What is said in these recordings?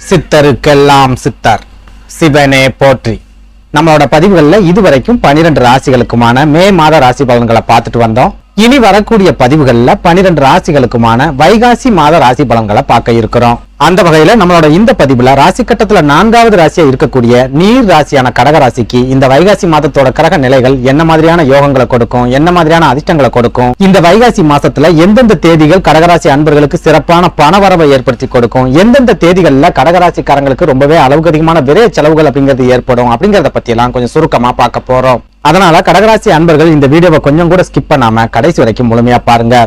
சித்தருக்கெல்லாம் சித்தர் சிவனே போற்றி. நம்மளோட பதிவுகள்ல இதுவரைக்கும் 12 ராசிகளுக்குமான மே மாத ராசி பலன்களை பார்த்துட்டு வந்தோம். இனி வரக்கூடிய பதிவுகள்ல 12 ராசிகளுக்குமான வைகாசி மாத ராசி பலன்களை பார்க்க இருக்கிறோம். அந்த வகையில நம்மளோட இந்த பதிவுல ராசி கட்டத்துல 4வது ராசியா இருக்கக்கூடிய நீர் ராசியான கடக ராசிக்கு இந்த வைகாசி மாதத்தோட கிரக நிலைகள் என்ன மாதிரியான யோகங்களை கொடுக்கும், என்ன மாதிரியான அதிர்ஷ்டங்களை கொடுக்கும், இந்த வைகாசி மாசத்துல எந்தெந்த தேதிகள் கடகராசி அன்பர்களுக்கு சிறப்பான பணவரவை ஏற்படுத்தி கொடுக்கும், எந்தெந்த தேதிகள்ல கடகராசிக்காரங்களுக்கு ரொம்பவே அளவுக்கு அதிகமான விரைய செலவுகள் அப்படிங்கிறது ஏற்படும் அப்படிங்கறத பத்தி எல்லாம் கொஞ்சம் சுருக்கமா பார்க்க போறோம். அதனால கடகராசி அன்பர்கள் இந்த வீடியோவை கொஞ்சம் கூட ஸ்கிப் பண்ணாம கடைசி வரைக்கும் முழுமையா பாருங்க.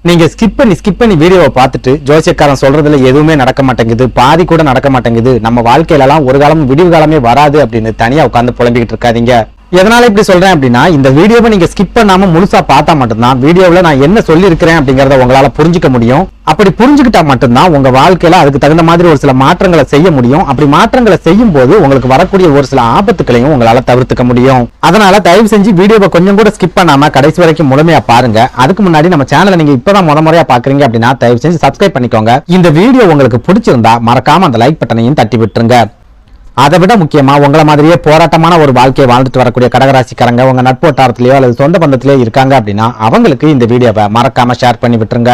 நீங்க ஸ்கிப் பண்ணி வீடியோவை பார்த்துட்டு ஜோசியக்காரன் சொல்றதுல எதுவுமே நடக்க மாட்டேங்குது, பாதி கூட நடக்க மாட்டேங்குது, நம்ம வாழ்க்கையில எல்லாம் ஒரு காலம் விடிவு காலமே வராது அப்படின்னு தனியா உட்கார்ந்து புலம்பிக்கிட்டு இருக்காதீங்க. எதனால இப்படி சொல்றேன் அப்படின்னா, இந்த வீடியோவை நீங்க ஸ்கிப் பண்ணாம முழுசா பார்த்தா மட்டும்தான் வீடியோவில் நான் என்ன சொல்லி இருக்கிறேன் அப்படிங்கறத உங்களால புரிஞ்சுக்க முடியும். அப்படி புரிஞ்சுக்கிட்டா மட்டும்தான் உங்க வாழ்க்கையில அதுக்கு தகுந்த மாதிரி ஒரு சில மாற்றங்களை செய்ய முடியும். அப்படி மாற்றங்களை செய்யும் போது உங்களுக்கு வரக்கூடிய ஒரு சில ஆபத்துக்களையும் உங்களால தவிர்த்துக்க முடியும். அதனால தயவு செஞ்சு வீடியோவை கொஞ்சம் கூட ஸ்கிப் பண்ணாம கடைசி வரைக்கும் முழுமையா பாருங்க. அதுக்கு முன்னாடி நம்ம சேனலை நீங்க இப்பதான் முறையா பாக்குறீங்க அப்படின்னா தயவு செஞ்சு சப்ஸ்கிரைப் பண்ணிக்கோங்க. இந்த வீடியோ உங்களுக்கு பிடிச்சிருந்தா மறக்காம அந்த லைக் பட்டனையும் தட்டி விட்டுருங்க. அதை விட முக்கியமா உங்களை மாதிரியே போராட்டமான ஒரு வாழ்க்கையை வாழ்ந்துட்டு வரக்கூடிய கடகராசிக்காரங்க உங்க நட்பு வட்டாரத்திலேயோ அல்லது சொந்த பந்தத்திலேயோ இருக்காங்க அப்படின்னா அவங்களுக்கு இந்த வீடியோவை மறக்காம ஷேர் பண்ணி விட்டுருங்க.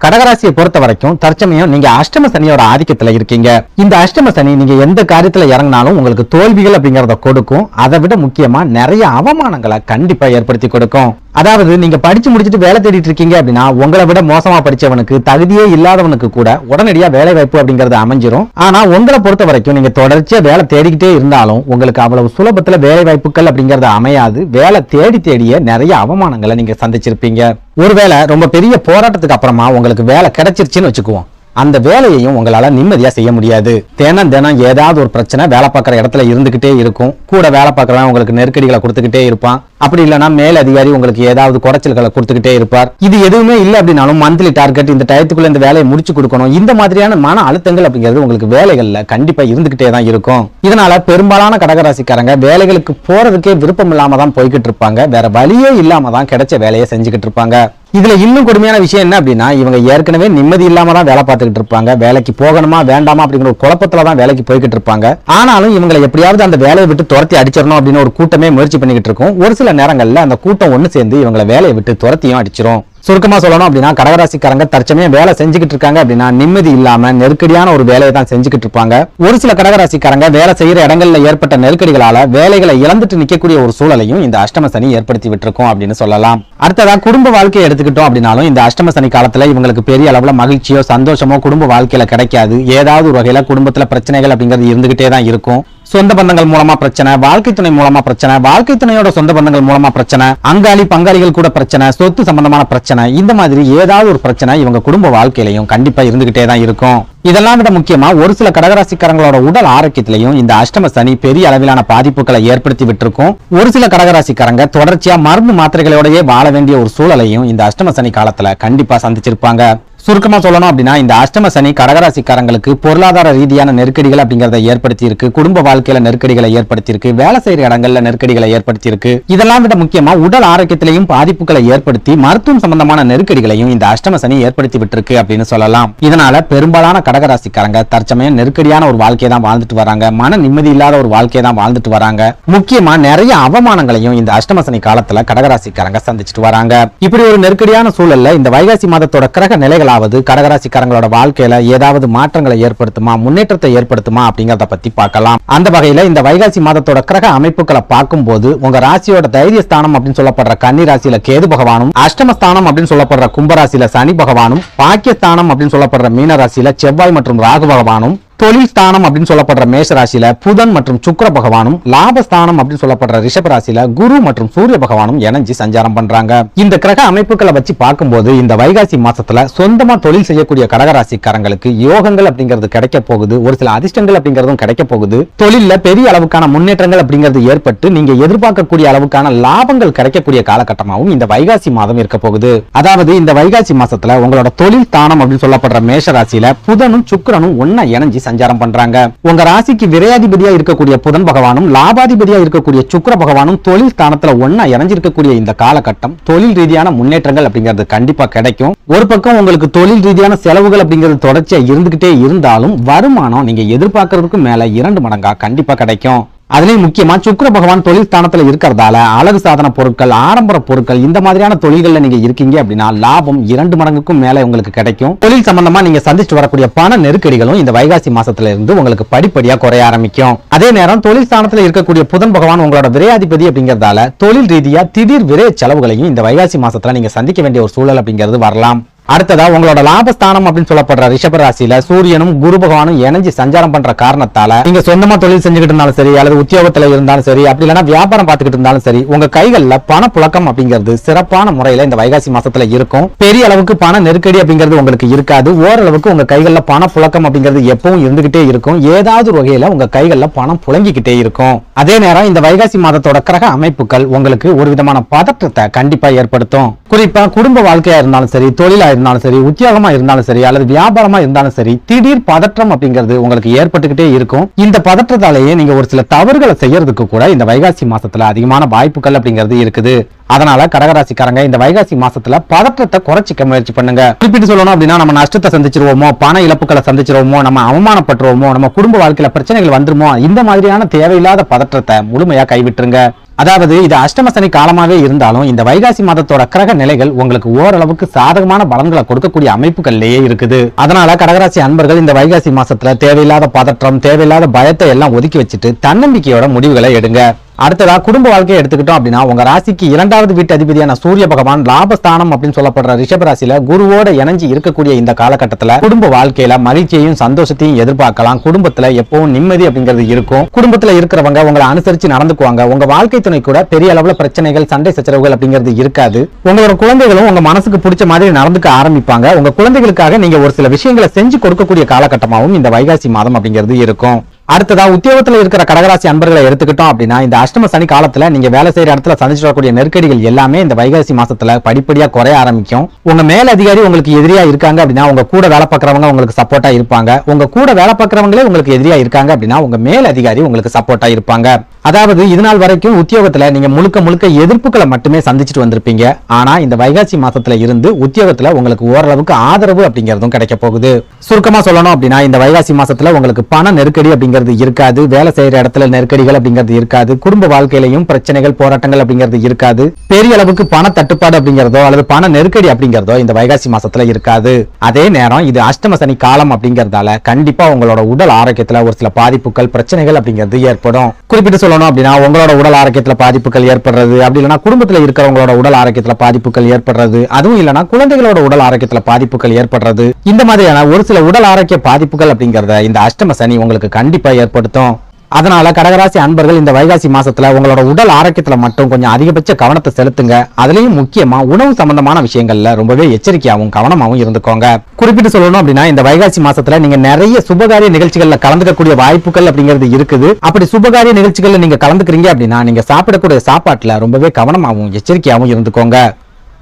கடகராசியை பொறுத்த வரைக்கும் தற்சமயம் நீங்க அஷ்டம சனியோட ஆதிக்கத்துல இருக்கீங்க. இந்த அஷ்டம சனி நீங்க எந்த காரியத்துல இறங்கினாலும் உங்களுக்கு தோல்விகள் அப்படிங்கறத கொடுக்கும். அதை விட முக்கியமா நிறைய அவமானங்களை கண்டிப்பா ஏற்படுத்தி கொடுக்கும். அதாவது நீங்க படிச்சு முடிச்சுட்டு வேலை தேடிட்டு இருக்கீங்க அப்படின்னா உங்களை விட மோசமா படிச்சவனுக்கு, தகுதியே இல்லாதவனுக்கு கூட உடனடியா வேலை வாய்ப்பு அப்படிங்கறது அமைஞ்சிரும். ஆனா உங்களை பொறுத்த வரைக்கும் நீங்க தொடர்ச்சியா வேலை தேடிக்கிட்டே இருந்தாலும் உங்களுக்கு அவ்வளவு சுலபத்துல வேலை வாய்ப்புகள் அப்படிங்கறது அமையாது. வேலை தேடியே நிறைய அவமானங்களை நீங்க சந்திச்சிருப்பீங்க. ஒருவேளை ரொம்ப பெரிய போராட்டத்துக்கு அப்புறமா உங்களுக்கு வேலை கிடைச்சிருச்சுன்னு வச்சுக்குவோம், அந்த வேலையையும் உங்களால நிம்மதியா செய்ய முடியாது. தினம் ஏதாவது ஒரு பிரச்சனை வேலை பார்க்குற இடத்துல இருந்துகிட்டே இருக்கும். கூட வேலை பார்க்கறவன் உங்களுக்கு நெருக்கடிகளை கொடுத்துக்கிட்டே இருப்பான். அப்படி இல்லைன்னா மேல் அதிகாரி உங்களுக்கு ஏதாவது குறைச்சல்களை கொடுத்துக்கிட்டே இருப்பார். இது எதுவுமே இல்லை அப்படின்னாலும் மந்த்லி டார்கெட், இந்த டயத்துக்குள்ள இந்த வேலையை முடிச்சு கொடுக்கணும், இந்த மாதிரியான மன அழுத்தங்கள் அப்படிங்கிறது உங்களுக்கு வேலைகள்ல கண்டிப்பா இருந்துகிட்டே தான் இருக்கும். இதனால பெரும்பாலான கடகராசிக்காரங்க வேலைகளுக்கு போறதுக்கே விருப்பம் இல்லாம தான் போய்கிட்டு இருப்பாங்க. வேற வழியே இல்லாம தான் கிடைச்ச வேலையை செஞ்சுக்கிட்டு இருப்பாங்க. இதுல இன்னும் கொடுமையான விஷயம் என்ன அப்படின்னா, இவங்க ஏற்கனவே நிம்மதி இல்லாம தான் வேலை பார்த்துக்கிட்டு இருப்பாங்க. வேலைக்கு போகணுமா வேண்டாமா அப்படிங்கிற ஒரு குழப்பத்துல தான் வேலைக்கு போய்கிட்டு இருப்பாங்க. ஆனாலும் இவங்களை எப்படியாவது அந்த வேலையை விட்டு துரத்தி அடிச்சிடணும் அப்படின்னு ஒரு கூட்டமே முயற்சி பண்ணிக்கிட்டு இருக்கும். ஒரு சில நேரங்கள்ல அந்த கூட்டம் ஒண்ணு சேர்ந்து இவங்களை வேலையை விட்டு துரத்தியும் அடிச்சிரும். சுருக்கமா சொல்லணும் அப்படின்னா, கடகராசிக்காரங்க தற்சமயம் வேலை செஞ்சுக்கிட்டு இருக்காங்க அப்படின்னா நிம்மதி இல்லாம நெருக்கடியான ஒரு வேலையை தான் செஞ்சுக்கிட்டு இருப்பாங்க. ஒரு சில கடகராசிக்காரங்க வேலை செய்யற இடங்கள்ல ஏற்பட்ட நெருக்கடிகளால வேலைகளை இழந்துட்டு நிக்கக்கூடிய ஒரு சூழலையும் இந்த அஷ்டம சனி ஏற்படுத்தி விட்டுருக்கும் அப்படின்னு சொல்லலாம். அடுத்ததா குடும்ப வாழ்க்கையை எடுத்துக்கிட்டோம் அப்படின்னாலும் இந்த அஷ்டம சனி காலத்துல இவங்களுக்கு பெரிய அளவுல மகிழ்ச்சியோ சந்தோஷமோ குடும்ப வாழ்க்கையில கிடைக்காது. ஏதாவது ஒரு வகையில குடும்பத்துல பிரச்சனைகள் அப்படிங்கிறது இருந்துகிட்டே தான் இருக்கும். சொந்த பந்தங்கள் மூலமா பிரச்சனை, வாழ்க்கை துணை மூலமா பிரச்சனை, வாழ்க்கை துணையோட சொந்த பந்தங்கள் மூலமா பிரச்சனை, அங்காளி பங்காளிகள் கூட பிரச்சனை, சொத்து சம்பந்தமான பிரச்சனை, இந்த மாதிரி ஏதாவது ஒரு பிரச்சனை இவங்க குடும்ப வாழ்க்கையிலையும் கண்டிப்பா இருந்துகிட்டே தான் இருக்கும். இதெல்லாம் விட முக்கியமா ஒரு சில கடகராசிக்காரங்களோட உடல் ஆரோக்கியத்திலையும் இந்த அஷ்டம சனி பெரிய அளவிலான பாதிப்புகளை ஏற்படுத்தி விட்டுருக்கும். ஒரு சில கடகராசிக்காரங்க தொடர்ச்சியா மருந்து மாத்திரைகளோடயே வாழ வேண்டிய ஒரு சூழலையும் இந்த அஷ்டம சனி காலத்துல கண்டிப்பா சந்திச்சிருப்பாங்க. சுருக்கமா சொல்லணும் அப்படின்னா, இந்த அஷ்டம சனி கடகராசிக்காரங்களுக்கு பொருளாதார ரீதியான நெருக்கடிகள் அப்படிங்கறத ஏற்படுத்தி இருக்கு. குடும்ப வாழ்க்கையில நெருக்கடிகளை ஏற்படுத்தி இருக்கு. வேலை செய்யற இடங்கள்ல நெருக்கடிகளை ஏற்படுத்தி இருக்கு. இதெல்லாம் விட முக்கியமா உடல் ஆரோக்கியத்திலையும் பாதிப்புகளை ஏற்படுத்தி மருத்துவம் சம்பந்தமான நெருக்கடிகளையும் இந்த அஷ்டம சனி ஏற்படுத்தி விட்டுருக்கு அப்படின்னு சொல்லலாம். இதனால பெரும்பாலான கடகராசிக்காரங்க தற்சமயம் நெருக்கடியான ஒரு வாழ்க்கையை தான் வாழ்ந்துட்டு வராங்க. மன நிம்மதி இல்லாத ஒரு வாழ்க்கையை தான் வாழ்ந்துட்டு வராங்க. முக்கியமா நிறைய அவமானங்களையும் இந்த அஷ்டம சனி காலத்துல கடகராசிக்காரங்க சந்திச்சுட்டு வராங்க. இப்படி ஒரு நெருக்கடியான சூழல்ல இந்த வைகாசி மாதத்தோட கிரக நிலைகள் கடகராசிக்காரங்களோட வாழ்க்கையில ஏதாவது மாற்றங்களை ஏற்படுத்துமா, முன்னேற்றத்தை ஏற்படுத்துமா அப்படிங்கறத பத்தி பார்க்கலாம். அந்த வகையில இந்த வைகாசி மாதத்தோட கிரக அமைப்புகளை பார்க்கும் போது உங்க ராசியோட தைரிய ஸ்தானம் அப்படின்னு சொல்லப்படுற கன்னி ராசியில கேது பகவானும், அஷ்டமஸ்தானம் அப்படின்னு சொல்லப்படுற கும்பராசியில சனி பகவானும், பாக்கியஸ்தானம் அப்படின்னு சொல்லப்படுற மீன ராசியில செவ்வாய் மற்றும் ராகு பகவானும், தொழில் ஸ்தானம் அப்படின்னு சொல்லப்படுற மேஷ ராசியில புதன் மற்றும் சுக்கிர பகவானும், லாபஸ்தானம் அப்படின்னு சொல்லப்படுற ரிஷப ராசியில குரு மற்றும் சூரிய பகவானும் இணைஞ்சு சஞ்சாரம் பண்றாங்க. இந்த கிரக அமைப்புகளை வச்சு பார்க்கும்போது இந்த வைகாசி மாசத்துல சொந்தமா தொழில் செய்யக்கூடிய கடகராசிக்காரங்களுக்கு யோகங்கள் அப்படிங்கிறது கிடைக்க போகுது. ஒரு சில அதிர்ஷ்டங்கள் அப்படிங்கிறதும் கிடைக்க போகுது. தொழில்ல பெரிய அளவுக்கான முன்னேற்றங்கள் அப்படிங்கிறது ஏற்பட்டு நீங்க எதிர்பார்க்கக்கூடிய அளவுக்கான லாபங்கள் கிடைக்கக்கூடிய காலகட்டமாகவும் இந்த வைகாசி மாதம் இருக்க போகுது. அதாவது இந்த வைகாசி மாசத்துல உங்களோட தொழில் ஸ்தானம் அப்படின்னு சொல்லப்படுற மேஷ ராசியில புதனும் சுக்கிரனும் ஒன்னா இணைஞ்சு சஞ்சாரம் பண்றாங்க. உங்க ராசிக்கு விரையாதிபதியா இருக்கக்கூடிய புதன் பகவானும் லாபாதிபதியா இருக்கக்கூடிய சுக்கிர பகவானும் தொழில் ஸ்தானத்துல ஒன்னா இணைஞ்சிருக்கக்கூடிய இந்த காலகட்டம் தொழில் ரீதியான முன்னேற்றங்கள் அப்படிங்கிறது கண்டிப்பா கிடைக்கும். ஒரு பக்கம் உங்களுக்கு தொழில் ரீதியான செலவுகள் அப்படிங்கிறது தொடர்ச்சியா இருந்துகிட்டே இருந்தாலும் வருமானம் நீங்க எதிர்பார்க்கறதுக்கு மேல 2 மடங்கா கண்டிப்பா கிடைக்கும். அதுலயும் முக்கியமா சுக்கிர பகவான் தொழில் ஸ்தானத்துல இருக்கிறதால அழகு சாதன பொருட்கள், ஆடம்பர பொருட்கள் இந்த மாதிரியான தொழில்கள்ல நீங்க இருக்கீங்க அப்படின்னா லாபம் 2 மடங்குக்கும் மேல உங்களுக்கு கிடைக்கும். தொழில் சம்பந்தமா நீங்க சந்திச்சு வரக்கூடிய பண நெருக்கடிகளும் இந்த வைகாசி மாசத்துல இருந்து உங்களுக்கு படிப்படியா குறைய ஆரம்பிக்கும். அதே நேரம் தொழில் ஸ்தானத்துல இருக்கக்கூடிய புதன் பகவான் உங்களோட விரையாதிபதி அப்படிங்கறதால தொழில் ரீதியா திடீர் விரை செலவுகளையும் இந்த வைகாசி மாசத்துல நீங்க சந்திக்க வேண்டிய ஒரு சூழல் அப்படிங்கிறது வரலாம். அடுத்ததா உங்களோட லாபஸ்தானம் அப்படின்னு சொல்லப்படுற ரிஷப ராசியில சூரியனும் குரு பகவானும் இணைஞ்சு சஞ்சாரம் பண்ற காரணத்தால நீங்க சொந்தமா தொழில் செஞ்சுக்கிட்டு இருந்தாலும் சரி, அல்லது உத்தியோகத்துல இருந்தாலும் சரி, அப்படி இல்லைன்னா வியாபாரம் பார்த்துக்கிட்டு இருந்தாலும் சரி, உங்க கைகள்ல பண புழக்கம் அப்படிங்கிறது சிறப்பான முறையில இந்த வைகாசி மாசத்துல இருக்கும். பெரிய அளவுக்கு பண நெருக்கடி அப்படிங்கிறது உங்களுக்கு இருக்காது. ஓரளவுக்கு உங்க கைகள்ல பண புழக்கம் அப்படிங்கிறது எப்பவும் இருந்துகிட்டே இருக்கும். ஏதாவது ஒரு வகையில உங்க கைகள்ல பணம் புழங்கிக்கிட்டே இருக்கும். அதே நேரம் இந்த வைகாசி மாதத்தோட கிரக அமைப்புகள் உங்களுக்கு ஒரு விதமான பதற்றத்தை கண்டிப்பா ஏற்படுத்தும். குறிப்பா குடும்ப வாழ்க்கையா இருந்தாலும் சரி, தொழிலா இருந்தாலும் சரி, உத்தியோகமா இருந்தாலும் சரி, அல்லது வியாபாரமா இருந்தாலும் சரி, திடீர் பதற்றம் அப்படிங்கிறது உங்களுக்கு ஏற்பட்டுக்கிட்டே இருக்கும். இந்த பதற்றத்தாலேயே நீங்க ஒரு சில தவறுகளை செய்யறதுக்கு கூட இந்த வைகாசி மாசத்துல அதிகமான வாய்ப்புகள் அப்படிங்கிறது இருக்குது. அதனால கடகராசிக்காரங்க இந்த வைகாசி மாசத்துல பதற்றத்தை குறைச்சிக்க முயற்சி பண்ணுங்க. குறிப்பிட்டு சொல்லணும் அப்படின்னா நம்ம நஷ்டத்தை சந்திச்சிருவோமோ, பண இழப்புகளை சந்திச்சிருவோமோ, நம்ம அவமானப்பட்டுருவோமோ, நம்ம குடும்ப வாழ்க்கையில பிரச்சனைகள் வந்துருமோ, இந்த மாதிரியான தேவையில்லாத பதற்றத்தை முழுமையா கைவிட்டுருங்க. அதாவது இது அஷ்டம சனி காலமாவே இருந்தாலும் இந்த வைகாசி மாதத்தோட கிரக நிலைகள் உங்களுக்கு ஓரளவுக்கு சாதகமான பலன்களை கொடுக்கக்கூடிய அமைப்புகள்லயே இருக்குது. அதனால கடகராசி அன்பர்கள் இந்த வைகாசி மாசத்துல தேவையில்லாத பதற்றம், தேவையில்லாத பயத்தை எல்லாம் ஒதுக்கி வச்சுட்டு தன்னம்பிக்கையோட முடிவுகளை எடுங்க. அடுத்ததா குடும்ப வாழ்க்கையை எடுத்துக்கிட்டோம் அப்படின்னா உங்க ராசிக்கு 2வது வீட்டு அதிபதியான சூரிய பகவான் லாபஸ்தானம் அப்படின்னு சொல்லப்படுற ரிஷப ராசியில குருவோட இணைஞ்சு இருக்கக்கூடிய இந்த காலகட்டத்துல குடும்ப வாழ்க்கையில மகிழ்ச்சியையும் சந்தோஷத்தையும் எதிர்பார்க்கலாம். குடும்பத்துல எப்பவும் நிம்மதி அப்படிங்கிறது இருக்கும். குடும்பத்துல இருக்கிறவங்க உங்களை அனுசரிச்சு நடந்துக்குவாங்க. உங்க வாழ்க்கை துணை கூட பெரிய அளவுல பிரச்சனைகள், சண்டை சச்சரவுகள் அப்படிங்கிறது இருக்காது. உங்களோட குழந்தைகளும் உங்க மனசுக்கு பிடிச்ச மாதிரி நடந்துக்க ஆரம்பிப்பாங்க. உங்க குழந்தைகளுக்காக நீங்க ஒரு சில விஷயங்களை செஞ்சு கொடுக்கக்கூடிய காலகட்டமாகவும் இந்த வைகாசி மாதம் அப்படிங்கிறது இருக்கும். அடுத்ததா உத்தியோகத்துல இருக்கிற கடகராசி அன்பர்களை எடுத்துக்கிட்டோம் அப்படின்னா இந்த அஷ்டம சனி காலத்துல நீங்க வேலை செய்யற இடத்துல சந்திச்சு வரக்கூடிய நெருக்கடிகள் எல்லாமே இந்த வைகாசி மாசத்துல படிப்படியா குறைய ஆரம்பிக்கும். உங்க மேல் அதிகாரி உங்களுக்கு எதிரியா இருக்காங்க அப்படின்னா உங்க கூட வேலை பார்க்கறவங்க உங்களுக்கு சப்போர்ட்டா இருப்பாங்க. உங்க கூட வேலை பார்க்கறவங்களே உங்களுக்கு எதிரியா இருக்காங்க அப்படின்னா உங்க மேல் அதிகாரி உங்களுக்கு சப்போர்ட்டா இருப்பாங்க. அதாவது இதுநாள் வரைக்கும் உத்தியோகத்துல நீங்க முழுக்க எதிர்ப்புகளை மட்டுமே சந்திச்சுட்டு வந்திருப்பீங்க. ஆனா இந்த வைகாசி மாசத்துல இருந்து உத்தியோகத்துல உங்களுக்கு ஓரளவுக்கு ஆதரவு அப்படிங்கிறதும் கிடைக்க போகுது. சுருக்கமா சொல்லணும் அப்படின்னா இந்த வைகாசி மாசத்துல உங்களுக்கு பண நெருக்கடி அப்படிங்கிறது இருக்காது. வேலை செய்யற இடத்துல நெருக்கடிகள் அப்படிங்கிறது இருக்காது. குடும்ப வாழ்க்கையிலையும் பிரச்சனைகள், போராட்டங்கள் அப்படிங்கிறது இருக்காது. பெரிய அளவுக்கு பண தட்டுப்பாடு அப்படிங்கிறதோ அல்லது பண நெருக்கடி அப்படிங்கிறதோ இந்த வைகாசி மாசத்துல இருக்காது. அதே நேரம் இது அஷ்டம சனி காலம் அப்படிங்கறதால கண்டிப்பா உங்களோட உடல் ஆரோக்கியத்துல ஒரு சில பாதிப்புகள், பிரச்சனைகள் அப்படிங்கிறது ஏற்படும். குறிப்பிட்டு சொல்லணும் அப்படின்னா உங்களோட உடல் ஆரோக்கியத்துல பாதிப்புகள் ஏற்படுறது, அப்படி இல்லைன்னா குடும்பத்துல இருக்கிறவங்களோட உடல் ஆரோக்கியத்துல பாதிப்புகள் ஏற்படுறது, அதுவும் இல்லைன்னா குழந்தைகளோட உடல் ஆரோக்கியத்துல பாதிப்புகள் ஏற்படுறது, இந்த மாதிரியான ஒரு சில உடல் ஆரோக்கிய பாதிப்புகள் அப்படிங்கறத இந்த அஷ்டம சனி உங்களுக்கு கண்டிப்பா ஏற்படுத்தும். அதனால கடகராசி அன்பர்கள் இந்த வைகாசி மாசத்துல உங்களோட உடல் ஆரோக்கியத்துல மட்டும் கொஞ்சம் அதிகபட்ச கவனத்தை செலுத்துங்க. அதுலயும் முக்கியமா உணவு சம்பந்தமான விஷயங்கள்ல ரொம்பவே எச்சரிக்கையாவும் கவனமாவும் இருந்துக்கோங்க. குறிப்பிட்டு சொல்லணும் அப்படின்னா இந்த வைகாசி மாசத்துல நீங்க நிறைய சுபகாரிய நிகழ்ச்சிகள்ல கலந்துக்கக்கூடிய வாய்ப்புகள் அப்படிங்கிறது இருக்குது. அப்படி சுபகாரிய நிகழ்ச்சிகள்ல நீங்க கலந்துக்கிறீங்க அப்படின்னா நீங்க சாப்பிடக்கூடிய சாப்பாட்டுல ரொம்பவே கவனமாவும் எச்சரிக்கையாவும் இருந்துக்கோங்க.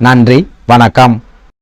நன்றி, வணக்கம்.